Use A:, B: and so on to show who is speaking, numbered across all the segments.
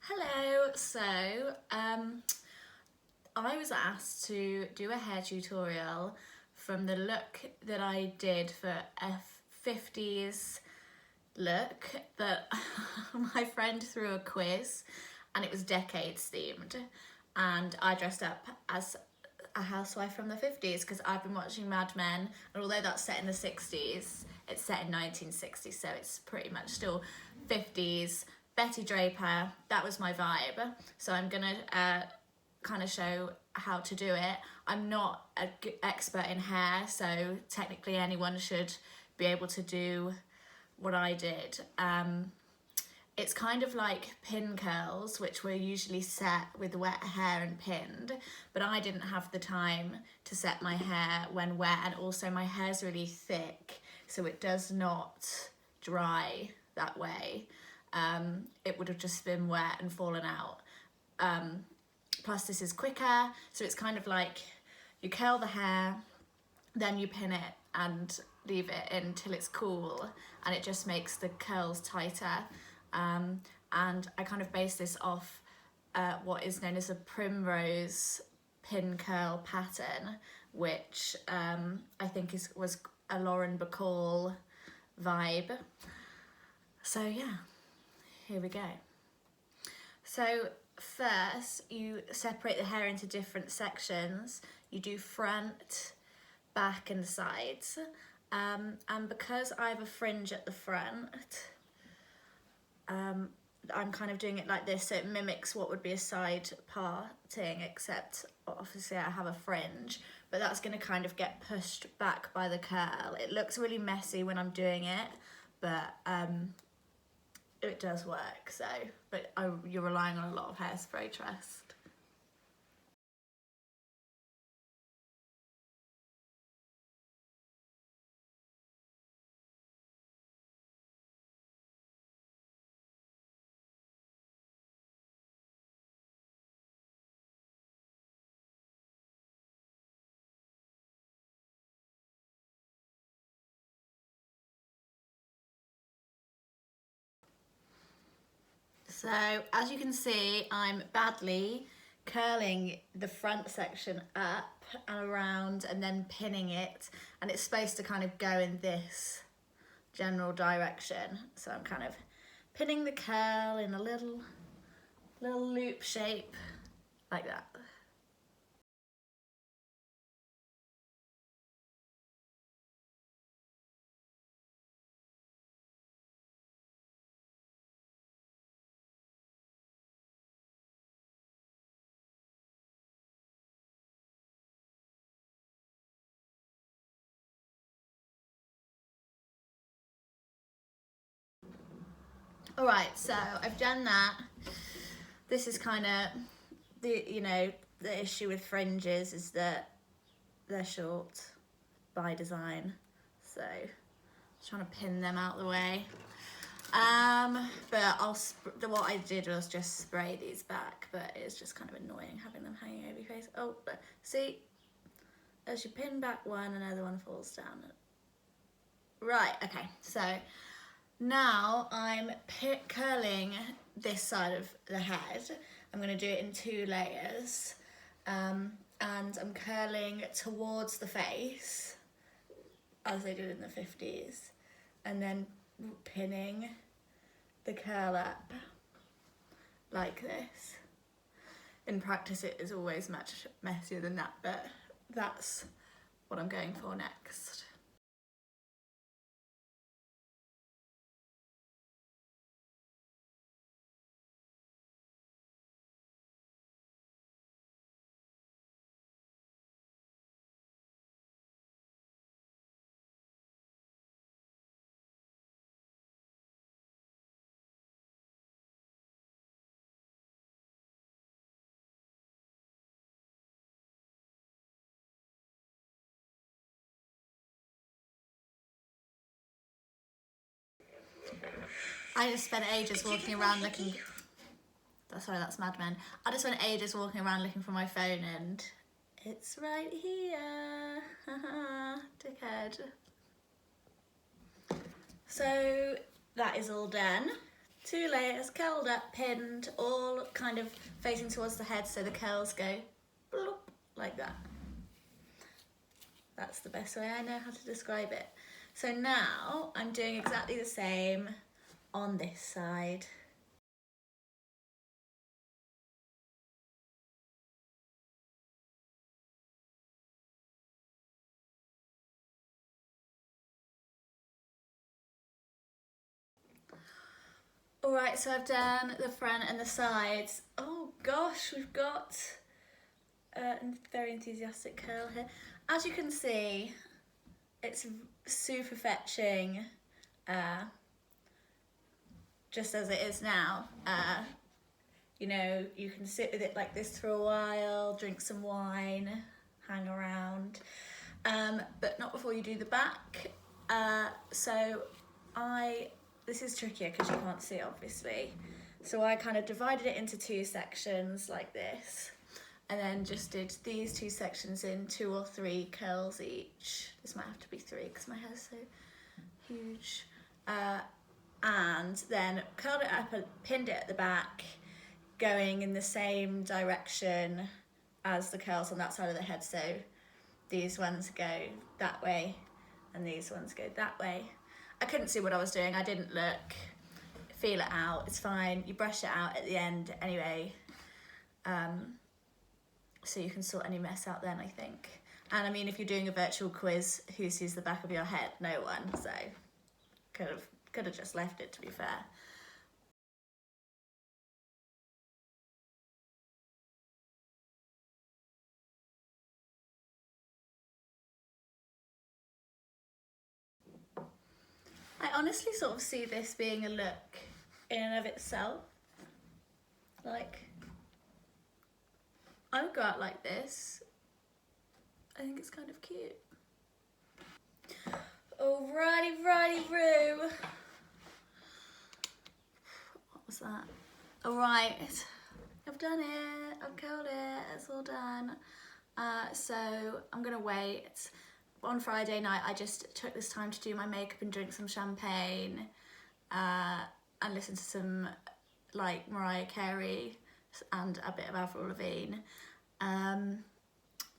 A: Hello, I was asked to do a hair tutorial from the look that I did for a 50s look that my friend threw a quiz and it was decades themed, and I dressed up as a housewife from the 50s because I've been watching Mad Men, and although that's set in the 60s, it's set in 1960, so it's pretty much still 50s. Betty Draper, that was my vibe. So I'm gonna kind of show how to do it. I'm not an expert in hair, so technically anyone should be able to do what I did. It's kind of like pin curls, which were usually set with wet hair and pinned, but I didn't have the time to set my hair when wet, and also my hair's really thick, so it does not dry that way. It would have just been wet and fallen out. Plus this is quicker, so it's kind of like you curl the hair, then you pin it and leave it until it's cool, and it just makes the curls tighter. And I kind of base this off what is known as a primrose pin curl pattern, which I think was a Lauren Bacall vibe. So yeah, here we go. So first you separate the hair into different sections. You do front, back and sides. And because I have a fringe at the front, I'm kind of doing it like this, so it mimics what would be a side parting, except obviously I have a fringe, but that's going to kind of get pushed back by the curl. It looks really messy when I'm doing it, but it does work. So, but you're relying on a lot of hairspray, trust. So as you can see, I'm badly curling the front section up and around and then pinning it, and it's supposed to kind of go in this general direction. So I'm kind of pinning the curl in a little loop shape like that. All right, so I've done that. This is kind of the issue with fringes is that they're short by design, so just trying to pin them out the way. But what I did was just spray these back, but it's just kind of annoying having them hanging over your face. Oh, but see, as you pin back one, another one falls down. Right, okay, so now I'm curling this side of the head. I'm going to do it in 2 layers, and I'm curling towards the face as they did in the 50s, and then pinning the curl up like this. In practice it is always much messier than that, but that's what I'm going for next. I just spent ages walking around looking. Sorry, that's Mad Men. I just spent ages walking around looking for my phone, and it's right here. Dickhead. So that is all done. 2 layers, curled up, pinned, all kind of facing towards the head so the curls go bloop, like that. That's the best way I know how to describe it. So now I'm doing exactly the same on this side. Alright, so I've done the front and the sides. Oh gosh, we've got a very enthusiastic curl here. As you can see, it's super fetching, just as it is now. You know, you can sit with it like this for a while, drink some wine, hang around, but not before you do the back. This is trickier because you can't see, obviously. So I kind of divided it into 2 sections like this, and then just did these 2 sections in 2 or 3 curls each. This might have to be 3 because my hair's so huge. And then curled it up and pinned it at the back, going in the same direction as the curls on that side of the head. So these ones go that way and these ones go that way. I couldn't see what I was doing. I didn't look. Feel it out. It's fine. You brush it out at the end anyway. So you can sort any mess out then, I think. And I mean, if you're doing a virtual quiz, who sees the back of your head? No one. So could have just left it, to be fair. I honestly sort of see this being a look in and of itself. Like, I would go out like this. I think it's kind of cute. Alrighty, righty-roo. What was that? Alright, I've done it. I've curled it. It's all done. So I'm gonna wait. On Friday night, I just took this time to do my makeup and drink some champagne, and listen to some like Mariah Carey and a bit of Avril Lavigne. I'm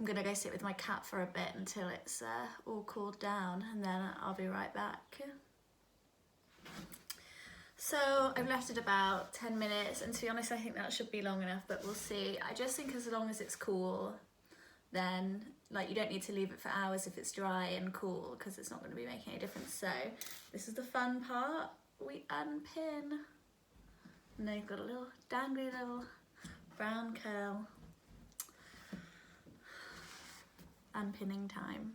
A: gonna go sit with my cat for a bit until it's all cooled down, and then I'll be right back. So I've left it about 10 minutes, and to be honest, I think that should be long enough, but we'll see. I just think as long as it's cool, then like you don't need to leave it for hours if it's dry and cool, because it's not going to be making any difference. So this is the fun part. We unpin, and then you've got a little dangly little brown curl. Unpinning time.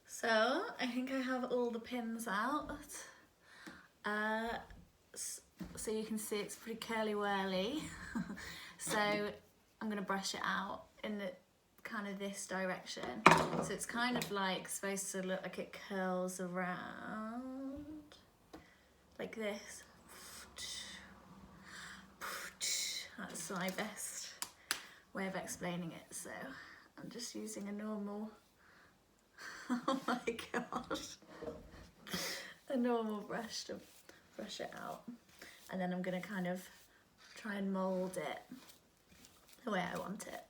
A: So I think I have all the pins out. So you can see it's pretty curly whirly. So I'm gonna brush it out in the kind of this direction. So it's kind of like supposed to look like it curls around like this. That's my best way of explaining it. So I'm just using a normal, oh my gosh, a normal brush to brush it out. And then I'm gonna kind of try and mold it the way I want it.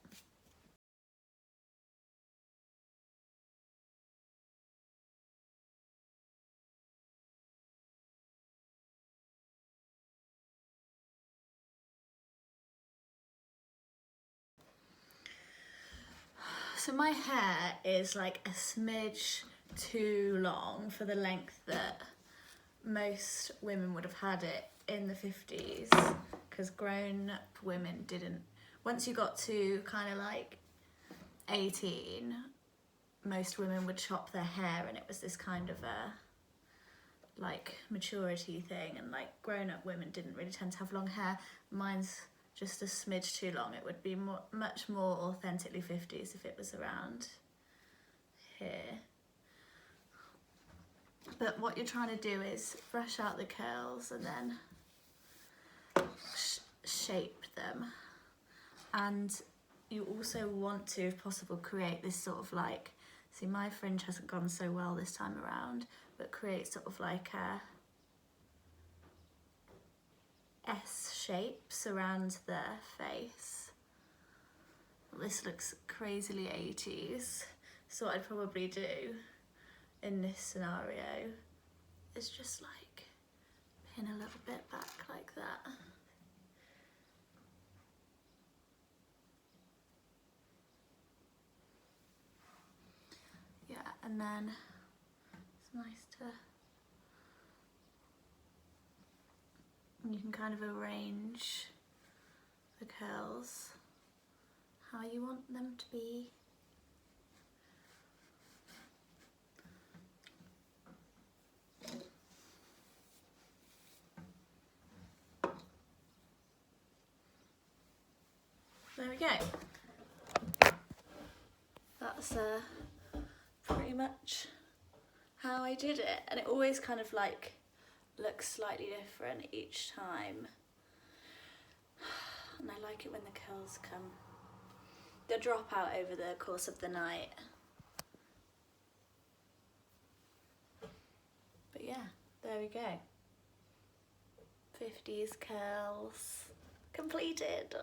A: So my hair is like a smidge too long for the length that most women would have had it in the 50s, because grown-up women didn't. Once you got to kind of like 18, most women would chop their hair, and it was this kind of a like maturity thing, and like grown-up women didn't really tend to have long hair. Mine's just a smidge too long. It would be much more authentically 50s if it was around here. But what you're trying to do is brush out the curls and then shape them. And you also want to, if possible, create this sort of like, see my fringe hasn't gone so well this time around, but create sort of like a S shapes around their face. This looks crazily 80s. So what I'd probably do in this scenario is just like pin a little bit back like that. Yeah, and then it's nice to, you can kind of arrange the curls how you want them to be. There we go. That's pretty much how I did it, and it always kind of like looks slightly different each time. And I like it when the curls come. They'll drop out over the course of the night. But yeah, there we go. 50s curls completed.